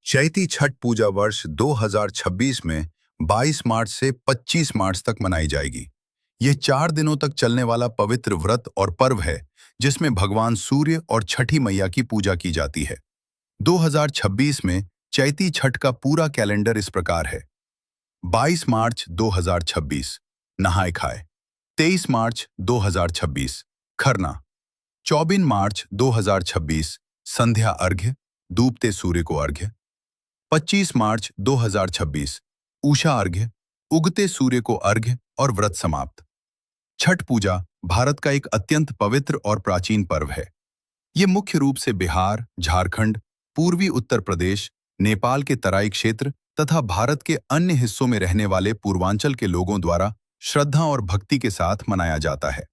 चैती छठ पूजा वर्ष 2026 में 22 मार्च से 25 मार्च तक मनाई जाएगी। ये 4 दिनों तक चलने वाला पवित्र व्रत और पर्व है, जिसमें भगवान सूर्य और छठी मैया की पूजा की जाती है। 2026 में चैती छठ का पूरा कैलेंडर इस प्रकार है। 22 मार्च 2026 नहाय खाए। 23 मार्च 2026 खरना। 24 मार्च 2026 संध्या अर्घ्य, डूबते सूर्य को अर्घ्य। 25 मार्च 2026 उषा अर्घ्य, उगते सूर्य को अर्घ्य और व्रत समाप्त। छठ पूजा भारत का एक अत्यंत पवित्र और प्राचीन पर्व है। ये मुख्य रूप से बिहार, झारखंड, पूर्वी उत्तर प्रदेश, नेपाल के तराई क्षेत्र तथा भारत के अन्य हिस्सों में रहने वाले पूर्वांचल के लोगों द्वारा श्रद्धा और भक्ति के साथ मनाया जाता है।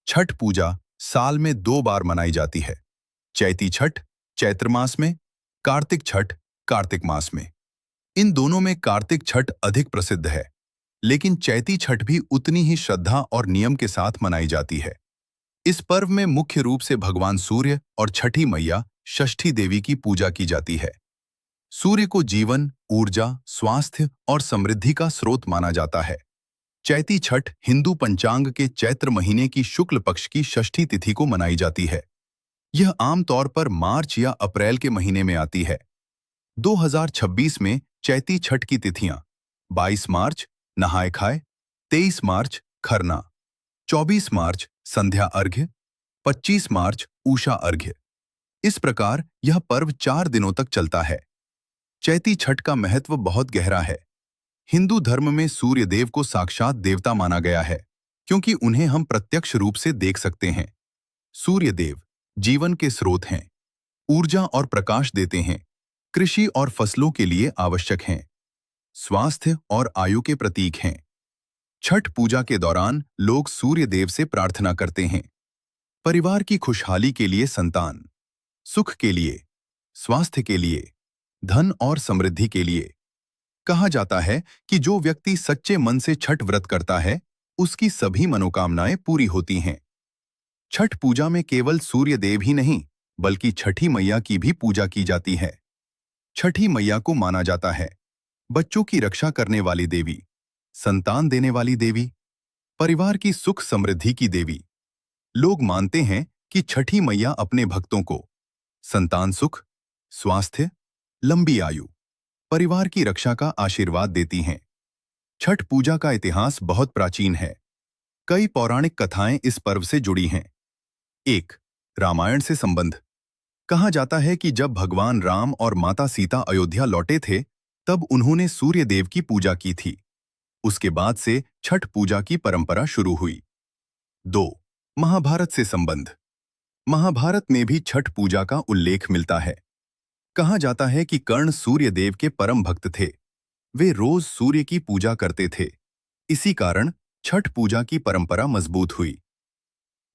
छठ पूजा साल में 2 बार मनाई जाती है। चैती छठ चैत्र मास में, कार्तिक छठ कार्तिक मास में। इन दोनों में कार्तिक छठ अधिक प्रसिद्ध है, लेकिन चैती छठ भी उतनी ही श्रद्धा और नियम के साथ मनाई जाती है। इस पर्व में मुख्य रूप से भगवान सूर्य और छठी मैया षष्ठी देवी की पूजा की जाती है। सूर्य को जीवन, ऊर्जा, स्वास्थ्य और समृद्धि का स्रोत माना जाता है। चैती छठ हिंदू पंचांग के चैत्र महीने की शुक्ल पक्ष की षष्ठी तिथि को मनाई जाती है। यह आमतौर पर मार्च या अप्रैल के महीने में आती है। 2026 में चैती छठ की तिथियां 22 मार्च नहाय खाए, 23 मार्च खरना, 24 मार्च संध्या अर्घ्य, 25 मार्च उषा अर्घ्य। इस प्रकार यह पर्व 4 दिनों तक चलता है। चैती छठ का महत्व बहुत गहरा है। हिंदू धर्म में सूर्य देव को साक्षात देवता माना गया है, क्योंकि उन्हें हम प्रत्यक्ष रूप से देख सकते हैं। सूर्य देव जीवन के स्रोत हैं, ऊर्जा और प्रकाश देते हैं, कृषि और फसलों के लिए आवश्यक हैं, स्वास्थ्य और आयु के प्रतीक हैं। छठ पूजा के दौरान लोग सूर्य देव से प्रार्थना करते हैं, परिवार की खुशहाली के लिए, संतान सुख के लिए, स्वास्थ्य के लिए, धन और समृद्धि के लिए। कहा जाता है कि जो व्यक्ति सच्चे मन से छठ व्रत करता है, उसकी सभी मनोकामनाएं पूरी होती हैं। छठ पूजा में केवल सूर्य देव ही नहीं, बल्कि छठी मैया की भी पूजा की जाती है। छठी मैया को माना जाता है बच्चों की रक्षा करने वाली देवी, संतान देने वाली देवी, परिवार की सुख समृद्धि की देवी। लोग मानते हैं कि छठी मैया अपने भक्तों को संतान सुख, स्वास्थ्य, लंबी आयु, परिवार की रक्षा का आशीर्वाद देती हैं। छठ पूजा का इतिहास बहुत प्राचीन है। कई पौराणिक कथाएं इस पर्व से जुड़ी हैं। 1. रामायण से संबंध। कहा जाता है कि जब भगवान राम और माता सीता अयोध्या लौटे थे, तब उन्होंने सूर्य देव की पूजा की थी। उसके बाद से छठ पूजा की परंपरा शुरू हुई। 2. महाभारत से संबंध। महाभारत में भी छठ पूजा का उल्लेख मिलता है। कहा जाता है कि कर्ण सूर्य देव के परम भक्त थे। वे रोज सूर्य की पूजा करते थे। इसी कारण छठ पूजा की परंपरा मजबूत हुई।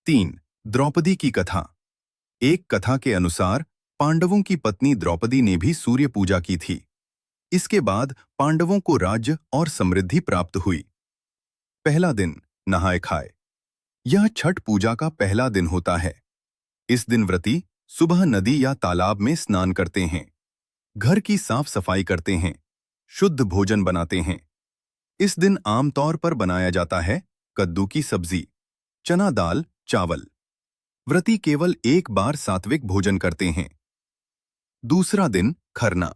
3. द्रौपदी की कथा। एक कथा के अनुसार पांडवों की पत्नी द्रौपदी ने भी सूर्य पूजा की थी। इसके बाद पांडवों को राज्य और समृद्धि प्राप्त हुई। पहला दिन नहाय खाए। यह छठ पूजा का पहला दिन होता है। इस दिन व्रती सुबह नदी या तालाब में स्नान करते हैं, घर की साफ सफाई करते हैं, शुद्ध भोजन बनाते हैं। इस दिन आमतौर पर बनाया जाता है कद्दू की सब्जी, चना दाल, चावल। व्रती केवल एक बार सात्विक भोजन करते हैं। दूसरा दिन खरना।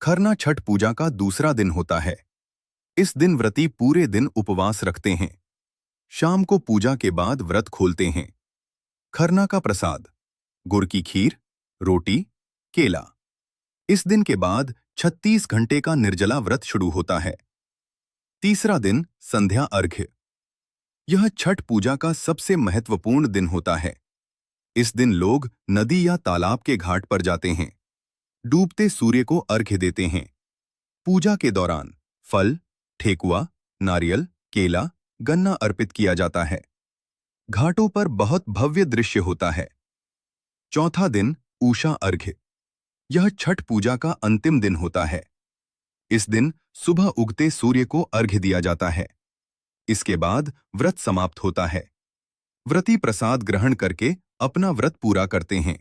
खरना छठ पूजा का दूसरा दिन होता है। इस दिन व्रती पूरे दिन उपवास रखते हैं। शाम को पूजा के बाद व्रत खोलते हैं। खरना का प्रसाद गुड़ की खीर, रोटी, केला। इस दिन के बाद 36 घंटे का निर्जला व्रत शुरू होता है। तीसरा दिन संध्या अर्घ्य। यह छठ पूजा का सबसे महत्वपूर्ण दिन होता है। इस दिन लोग नदी या तालाब के घाट पर जाते हैं, डूबते सूर्य को अर्घ्य देते हैं। पूजा के दौरान फल, ठेकुआ, नारियल, केला, गन्ना अर्पित किया जाता है। घाटों पर बहुत भव्य दृश्य होता है। चौथा दिन उषा अर्घ्य। यह छठ पूजा का अंतिम दिन होता है। इस दिन सुबह उगते सूर्य को अर्घ्य दिया जाता है। इसके बाद व्रत समाप्त होता है। व्रती प्रसाद ग्रहण करके अपना व्रत पूरा करते हैं।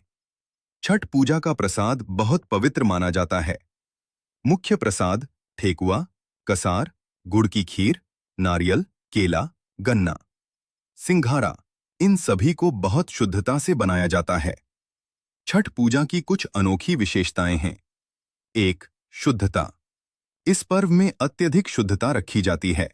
छठ पूजा का प्रसाद बहुत पवित्र माना जाता है। मुख्य प्रसाद ठेकुआ, कसार, गुड़ की खीर, नारियल, केला, गन्ना। सिंघारा, इन सभी को बहुत शुद्धता से बनाया जाता है। छठ पूजा की कुछ अनोखी विशेषताएं हैं। 1. शुद्धता। इस पर्व में अत्यधिक शुद्धता रखी जाती है।